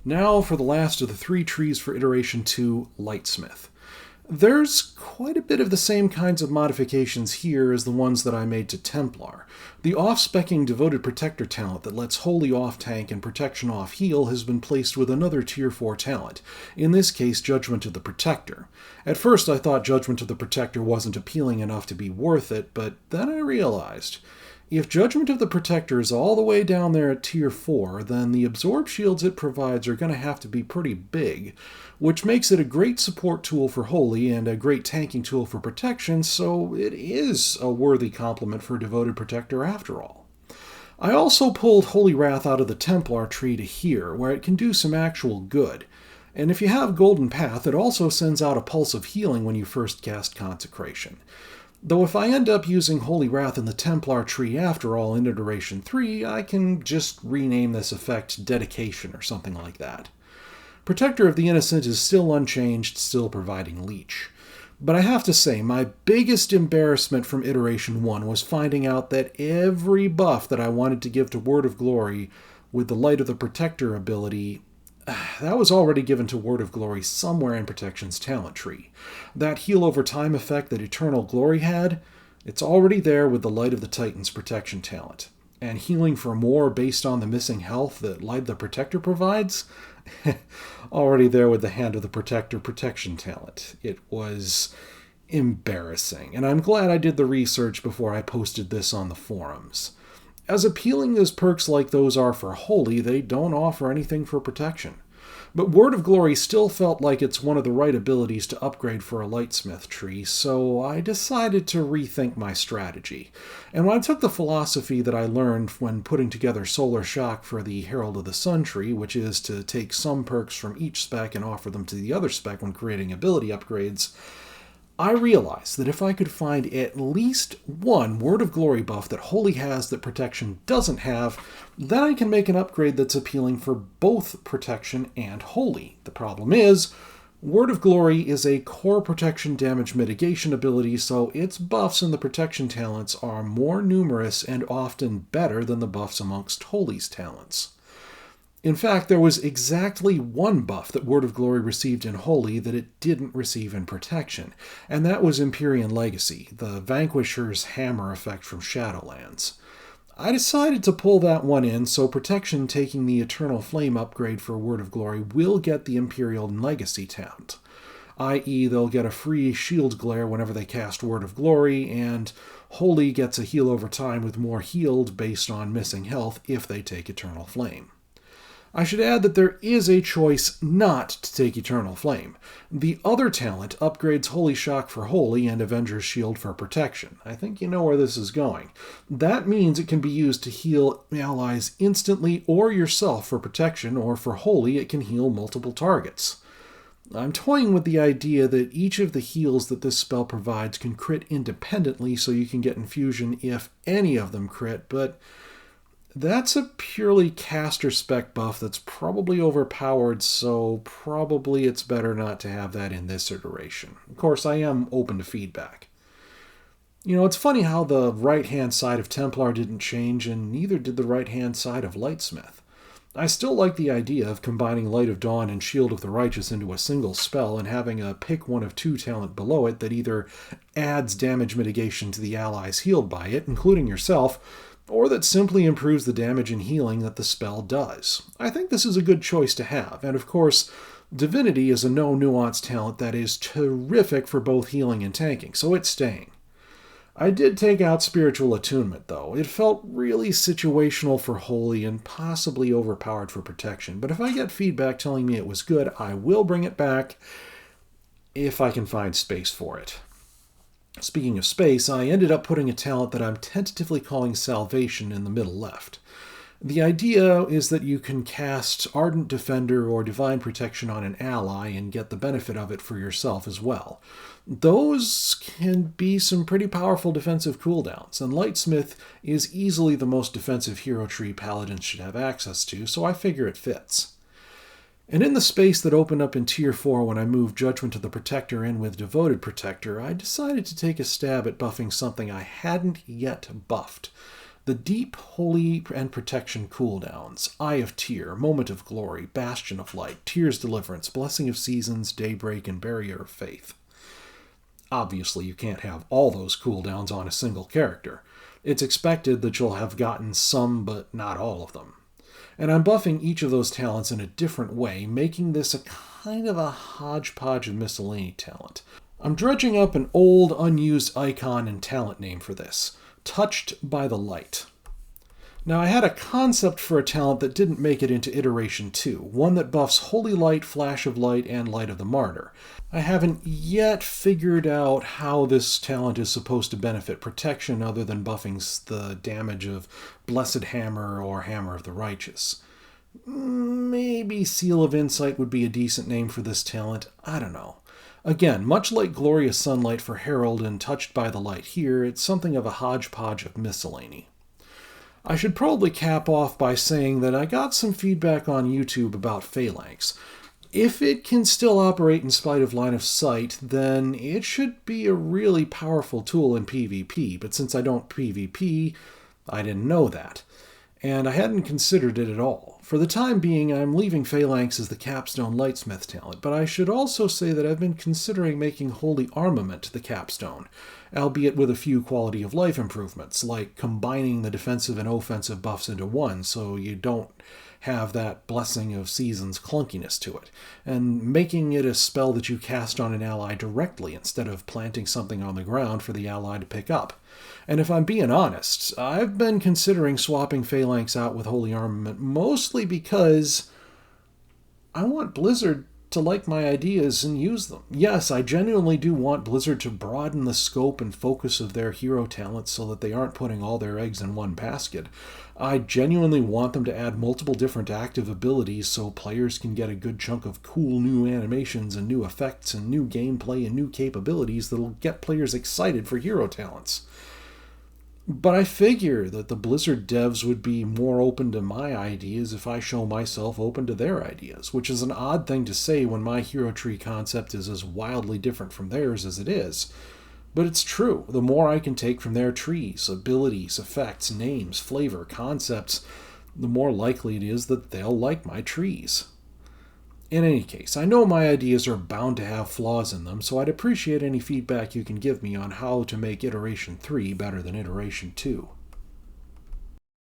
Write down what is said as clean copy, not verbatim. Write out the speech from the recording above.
Now for the last of the 3 trees for Iteration 2, Lightsmith. There's quite a bit of the same kinds of modifications here as the ones that I made to Templar. The off-specking Devoted Protector talent that lets Holy off-tank and Protection off-heal has been placed with another Tier 4 talent, in this case Judgment of the Protector. At first I thought Judgment of the Protector wasn't appealing enough to be worth it, but then I realized if Judgment of the Protector is all the way down there at Tier 4, then the absorb shields it provides are going to have to be pretty big, which makes it a great support tool for Holy and a great tanking tool for Protection, so it is a worthy complement for Devoted Protector after all. I also pulled Holy Wrath out of the Templar tree to here, where it can do some actual good. And if you have Golden Path, it also sends out a pulse of healing when you first cast Consecration. Though if I end up using Holy Wrath in the Templar tree after all in Iteration 3, I can just rename this effect Dedication or something like that. Protector of the Innocent is still unchanged, still providing Leech. But I have to say, my biggest embarrassment from Iteration 1 was finding out that every buff that I wanted to give to Word of Glory with the Light of the Protector ability, that was already given to Word of Glory somewhere in Protection's talent tree. That heal over time effect that Eternal Glory had, it's already there with the Light of the Titan's Protection talent. And healing for more based on the missing health that Light of the Protector provides, already there with the Hand of the Protector Protection talent. It was embarrassing, and I'm glad I did the research before I posted this on the forums. As appealing as perks like those are for Holy, they don't offer anything for Protection. But Word of Glory still felt like it's one of the right abilities to upgrade for a Lightsmith tree, so I decided to rethink my strategy. And when I took the philosophy that I learned when putting together Solar Shock for the Herald of the Sun tree, which is to take some perks from each spec and offer them to the other spec when creating ability upgrades, I realized that if I could find at least one Word of Glory buff that Holy has that Protection doesn't have, then I can make an upgrade that's appealing for both Protection and Holy. The problem is, Word of Glory is a core Protection damage mitigation ability, so its buffs in the Protection talents are more numerous and often better than the buffs amongst Holy's talents. In fact, there was exactly one buff that Word of Glory received in Holy that it didn't receive in Protection, and that was Empyrean Legacy, the Vanquisher's Hammer effect from Shadowlands. I decided to pull that one in, so Protection taking the Eternal Flame upgrade for Word of Glory will get the Empyrean Legacy talent, i.e. they'll get a free shield glare whenever they cast Word of Glory, and Holy gets a heal over time with more healed based on missing health if they take Eternal Flame. I should add that there is a choice not to take Eternal Flame. The other talent upgrades Holy Shock for Holy and Avenger's Shield for Protection. I think you know where this is going. That means it can be used to heal allies instantly or yourself for Protection, or for Holy it can heal multiple targets. I'm toying with the idea that each of the heals that this spell provides can crit independently so you can get infusion if any of them crit, but that's a purely caster spec buff that's probably overpowered, so probably it's better not to have that in this iteration. Of course, I am open to feedback. You know, it's funny how the right-hand side of Templar didn't change, and neither did the right-hand side of Lightsmith. I still like the idea of combining Light of Dawn and Shield of the Righteous into a single spell and having a pick one of two talent below it that either adds damage mitigation to the allies healed by it, including yourself, or that simply improves the damage and healing that the spell does. I think this is a good choice to have, and of course, Divinity is a no-nuance talent that is terrific for both healing and tanking, so it's staying. I did take out Spiritual Attunement, though. It felt really situational for Holy and possibly overpowered for Protection, but if I get feedback telling me it was good, I will bring it back if I can find space for it. Speaking of space, I ended up putting a talent that I'm tentatively calling Salvation in the middle left. The idea is that you can cast Ardent Defender or Divine Protection on an ally and get the benefit of it for yourself as well. Those can be some pretty powerful defensive cooldowns, and Lightsmith is easily the most defensive hero tree Paladins should have access to, so I figure it fits. And in the space that opened up in Tier 4 when I moved Judgment of the Protector in with Devoted Protector, I decided to take a stab at buffing something I hadn't yet buffed. The deep, holy, and protection cooldowns: Eye of Tear, Moment of Glory, Bastion of Light, Tear's Deliverance, Blessing of Seasons, Daybreak, and Barrier of Faith. Obviously, you can't have all those cooldowns on a single character. It's expected that you'll have gotten some, but not all of them. And I'm buffing each of those talents in a different way, making this a kind of a hodgepodge of miscellany talent. I'm dredging up an old, unused icon and talent name for this: Touched by the Light. Now, I had a concept for a talent that didn't make it into Iteration 2, one that buffs Holy Light, Flash of Light, and Light of the Martyr. I haven't yet figured out how this talent is supposed to benefit protection other than buffing the damage of Blessed Hammer or Hammer of the Righteous. Maybe Seal of Insight would be a decent name for this talent. I don't know. Again, much like Glorious Sunlight for Herald and Touched by the Light here, it's something of a hodgepodge of miscellany. I should probably cap off by saying that I got some feedback on YouTube about Phalanx. If it can still operate in spite of line of sight, then it should be a really powerful tool in PvP, but since I don't PvP, I didn't know that. And I hadn't considered it at all. For the time being, I'm leaving Phalanx as the capstone Lightsmith talent, but I should also say that I've been considering making Holy Armament the capstone, albeit with a few quality of life improvements, like combining the defensive and offensive buffs into one so you don't have that Blessing of Seasons clunkiness to it, and making it a spell that you cast on an ally directly instead of planting something on the ground for the ally to pick up. And if I'm being honest, I've been considering swapping Phalanx out with Holy Armament mostly because I want Blizzard to like my ideas and use them. Yes, I genuinely do want Blizzard to broaden the scope and focus of their hero talents so that they aren't putting all their eggs in one basket. I genuinely want them to add multiple different active abilities so players can get a good chunk of cool new animations and new effects and new gameplay and new capabilities that'll get players excited for hero talents. But I figure that the Blizzard devs would be more open to my ideas if I show myself open to their ideas, which is an odd thing to say when my hero tree concept is as wildly different from theirs as it is. But it's true. The more I can take from their trees, abilities, effects, names, flavor, concepts, the more likely it is that they'll like my trees. In any case, I know my ideas are bound to have flaws in them, so I'd appreciate any feedback you can give me on how to make Iteration 3 better than Iteration 2.